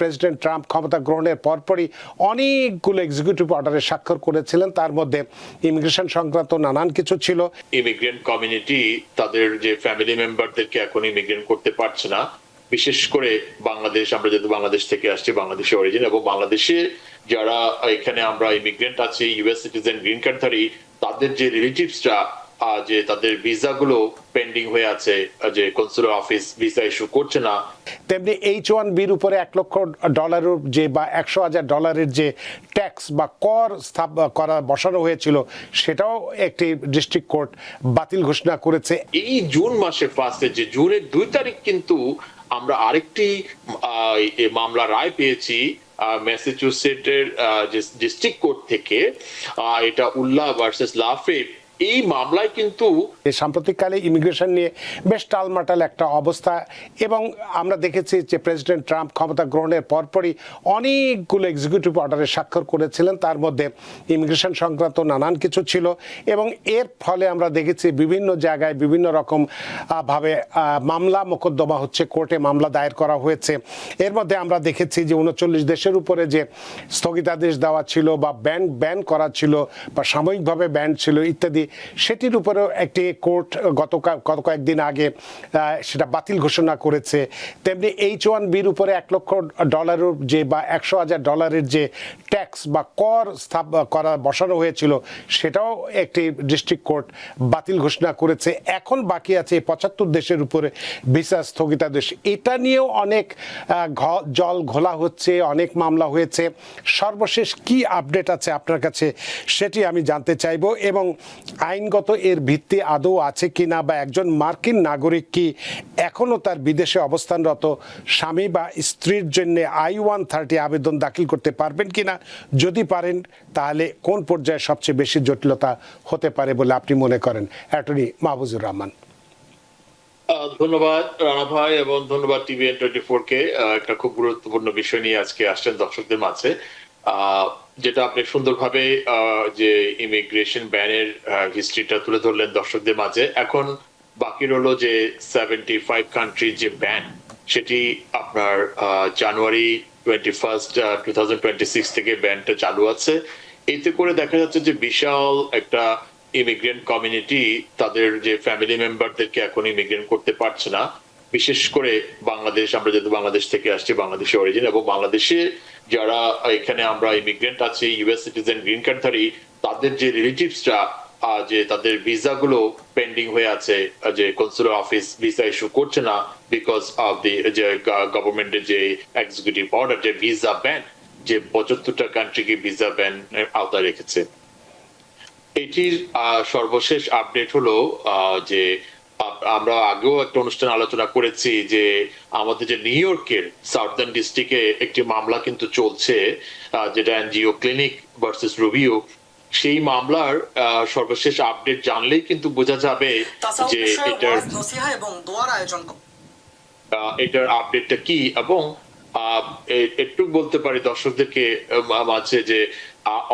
President Trump ক্ষমতা গ্রহণের পরপরই অনেকগুলো এক্সিকিউটিভ অর্ডারে স্বাক্ষর করেছিলেন, তার মধ্যে ইমিগ্রেশন সংক্রান্ত নানান কিছু ছিল। ইমিগ্রেন্ট কমিউনিটি তাদের যে ফ্যামিলি মেম্বারদেরকে এখন ইমিগ্রেন্ট করতে পারছে না, বিশেষ করে বাংলাদেশ, আমরা যেহেতু বাংলাদেশ থেকে আসছি, বাংলাদেশের অরিজিন, এবং বাংলাদেশে যারা এখানে আমরা ইমিগ্রেন্ট আছি, ইউএস সিটিজেন, গ্রিন কার্ডধারী, তাদের যে রিলেটিভসরা যে তাদের ভিসাগুলো পেন্ডিং হয়ে আছে, যে কনসুলার অফিস ভিসা ইস্যু করছে না, তেমনি H-1B'র উপরে $1 লক্ষ যে বা $100,000 যে ট্যাক্স বা কর বসানো হয়েছিল, সেটাও একটি ডিস্ট্রিক্ট কোর্ট বাতিল ঘোষণা করেছে। এই জুন মাসের ফার্স্টে, যে জুনের 2 তারিখ, কিন্তু আমরা আরেকটি মামলা রায় পেয়েছি ম্যাসাচুসেটসের ডিস্ট্রিক্ট কোর্ট থেকে। এটা উল্লাহ ভার্সেস লাফেট। এই মামলায় কিন্তু সাম্প্রতিককালে ইমিগ্রেশন নিয়ে বেশ টালমাটাল একটা অবস্থা, এবং আমরা দেখেছি যে প্রেসিডেন্ট ট্রাম্প ক্ষমতা গ্রহণের পরপরই অনেকগুলো এক্সিকিউটিভ অর্ডারে স্বাক্ষর করেছিলেন, তার মধ্যে ইমিগ্রেশন সংক্রান্ত নানান কিছু ছিল, এবং এর ফলে আমরা দেখেছি বিভিন্ন জায়গায় বিভিন্ন রকম ভাবে মামলা মোকদ্দমা হচ্ছে, কোর্টে মামলা দায়ের করা হয়েছে। এর মধ্যে আমরা দেখেছি যে 39 দেশের উপরে যে স্থগিতাদেশ দেওয়া ছিল বা ব্যান করা ছিল বা সাময়িকভাবে ব্যান ছিল ইত্যাদি, সেটির উপরেও একটি কোর্ট গত কয়েকদিন আগে সেটা বাতিল ঘোষণা করেছে। তেমনি H-1B'র উপরে $1 লক্ষ যে বা $100,000 যে ট্যাক্স বা কর বসানো হয়েছিল, সেটাও একটি ডিস্ট্রিক্ট কোর্ট বাতিল ঘোষণা করেছে। এখন বাকি আছে 75 দেশের উপরে ভিসা স্থগিতাদেশ। এটা নিয়েও অনেক জল ঘোলা হচ্ছে, অনেক মামলা হয়েছে। সর্বশেষ কি আপডেট আছে আপনার কাছে, সেটি আমি জানতে চাইব, এবং আইনগত এর ভিত্তি আদৌ আছে কিনা, বা একজন মার্কিন নাগরিক কি এখনো তার বিদেশে অবস্থানরত স্বামী বা স্ত্রীর জন্য I-130 আবেদন দাখিল করতে পারবেন কিনা, যদি পারেন তাহলে কোন পর্যায়ে সবচেয়ে বেশি জটিলতা হতে পারে বলে আপনি মনে করেন? অ্যাটর্নি মাহফুজুর রহমান। ধন্যবাদ রানা ভাই, এবং ধন্যবাদ TVN24 কে একটা খুব গুরুত্বপূর্ণ বিষয় নিয়ে আজকে আসছেন দর্শকদের মাঝে। যেটা আপনি সুন্দরভাবে যে ইমিগ্রেশন ব্যানের হিস্ট্রিটা তুলে ধরলেন দর্শকদের মাঝে। এখন বাকি রইল যে 75 কান্ট্রির যে ব্যান, সেটি আপনার জানুয়ারি 21, 2026 থেকে ব্যানটা চালু আছে। এতে করে দেখা যাচ্ছে যে বিশাল একটা ইমিগ্রেন্ট কমিউনিটি তাদের যে ফ্যামিলি মেম্বারদেরকে এখন ইমিগ্রেন্ট করতে পারছে না, বিশেষ করে বাংলাদেশ, আমরা যেহেতু বাংলাদেশ থেকে আসছি, বাংলাদেশের অরিজিন, এবং বাংলাদেশে যারা এখানে আমরা ইমিগ্রেন্ট আছি, ইউএস সিটিজেন, গ্রিন কার্ডধারী, তাদের যে রিলেটিভসরা যে তাদের ভিসাগুলো পেন্ডিং হয়ে আছে, যে কনসুলার অফিস ভিসা ইস্যু করছে না, বিকজ অফ দি যে গভর্নমেন্টের যে এক্সিকিউটিভ অর্ডার, যে ভিসা ব্যান, যে 75টা কান্ট্রিকে ভিসা ব্যান আওতায় রেখেছে। এটির সর্বশেষ আপডেট হলো যে আমরা আগেও একটা অনুষ্ঠান আলোচনা করেছি যে আমাদের যে নিউ ইয়র্কের সাউদার্ন ডিস্ট্রিক্টে একটি মামলা কিন্তু চলছে, যেটা এনজিও ক্লিনিক ভার্সেস রুবিও। সেই মামলার সর্বশেষ আপডেট জানলেই কিন্তু বোঝা যাবে যে এটার আপডেটটা কি, এবং একটু বলতে পারি দর্শকদেরকে মাঝে যে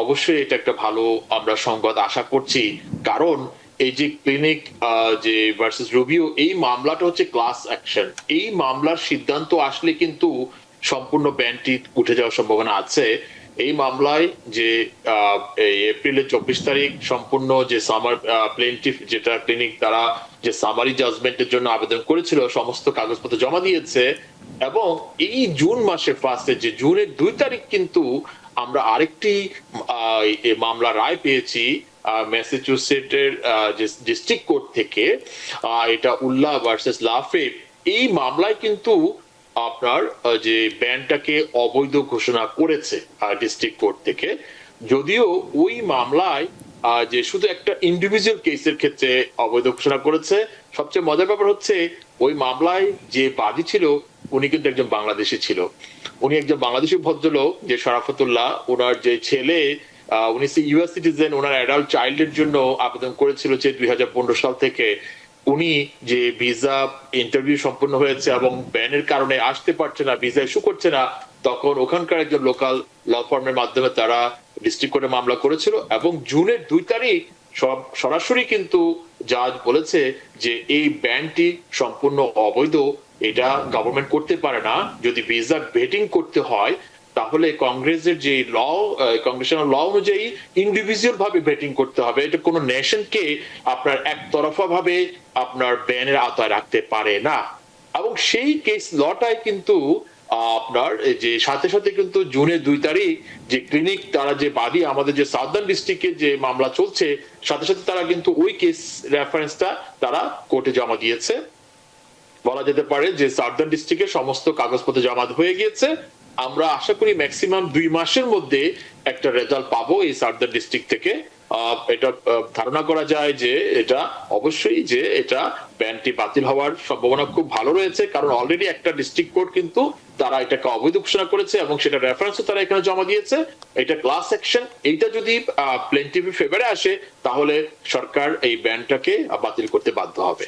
অবশ্যই এটা একটা ভালো আমরা সংবাদ আশা করছি, কারণ এই যে ক্লিনিক যে ভার্সেস রুবিও, এই মামলাটা হচ্ছে ক্লাস অ্যাকশন। এই মামলার সিদ্ধান্ত আসলে কিন্তু সম্পূর্ণ ব্যানটি উঠে যাওয়ার সম্ভাবনা আছে। এই মামলায় যে এপ্রিলের 24 তারিখ সম্পূর্ণ যে সামার প্লেনটিফ যেটা ক্লিনিক, তারা যে সামারি জাজমেন্টের জন্য আবেদন করেছিল, সমস্ত কাগজপত্র জমা দিয়েছে, এবং এই জুন মাসের ফার্স্টে, যে জুনের 2 তারিখ, কিন্তু আমরা আরেকটি মামলা রায় পেয়েছি ম্যাসাচুসেটসের ডিস্ট্রিক্ট কোর্ট থেকে। এটা উল্লাহ ভার্সেস লাফেট। এই মামলায় কিন্তু আপনার যে ব্যানটাকে অবৈধ ঘোষণা করেছে ডিস্ট্রিক্ট কোর্ট থেকে, যদিও ওই মামলায় যে শুধু একটা ইন্ডিভিজুয়াল কেসের ক্ষেত্রে অবৈধ ঘোষণা করেছে। সবচেয়ে মজার ব্যাপার হচ্ছে, ওই মামলায় যে বাদী ছিল উনি কিন্তু একজন বাংলাদেশি ছিল। উনি একজন বাংলাদেশি ভদ্রলোক, যে শরাফতুল্লাহ, ওনার যে ছেলে, উনি ইউএস সিটিজেন, ওনার অ্যাডাল্ট চাইল্ডের জন্য আবেদন করেছিল যে 2015 সাল থেকে। উনি যে ভিসা ইন্টারভিউ সম্পন্ন হয়েছে এবং ব্যানের কারণে আসতে পারছে না, ভিসা ইস্যু করছে না, তখন ওখানকার একজন লোকাল ল ফার্মের মাধ্যমে তারা ডিস্ট্রিক্ট কোর্টে মামলা করেছিল, এবং জুনের 2 তারিখ সরাসরি কিন্তু জাজ বলেছে যে এই ব্যানটি সম্পূর্ণ অবৈধ, এটা গভর্নমেন্ট করতে পারে না। যদি ভিসা ভেটিং করতে হয় তাহলে কংগ্রেসের যে কংগ্রেশনাল ল অনুযায়ী ইন্ডিভিজুয়াল ভাবে ভেটিং করতে হবে। এটা কোনো নেশনকে আপনার একতরফা ভাবে আপনার ব্যানের আওতায় রাখতে পারে না। এবং সেই কেস লটাই কিন্তু আপনার এই যে সাথে সাথে কিন্তু জুনের 2 তারিখ যে ক্লিনিক তারা যে বাদী আমাদের যে সাউদার্ন ডিস্ট্রিক্টে যে মামলা চলছে, সাথে সাথে তারা কিন্তু ওই কেস রেফারেন্সটা তারা কোর্টে জমা দিয়েছে। বলা যেতে পারে যে সাউদার্ন ডিস্ট্রিক্টের সমস্ত কাগজপত্র জমা হয়ে গিয়েছে। আমরা আশা করি ম্যাক্সিমাম 2 মাসের মধ্যে একটা রেজাল্ট পাবো এই সাউদার্ন ডিস্ট্রিক্ট থেকে। এটা ধারণা করা যায় যে এটা অবশ্যই যে এটা ব্যানটি বাতিল হওয়ার সম্ভাবনা খুব ভালো রয়েছে, কারণ অলরেডি একটা ডিস্ট্রিক্ট কোর্ট কিন্তু তারা এটাকে অবৈধ ঘোষণা করেছে এবং সেটা রেফারেন্সও তারা এখানে জমা দিয়েছে। এটা ক্লাস অ্যাকশন, এইটা যদি প্লেনটিফের ফেভারে আসে তাহলে সরকার এই ব্যানটাকে বাতিল করতে বাধ্য হবে।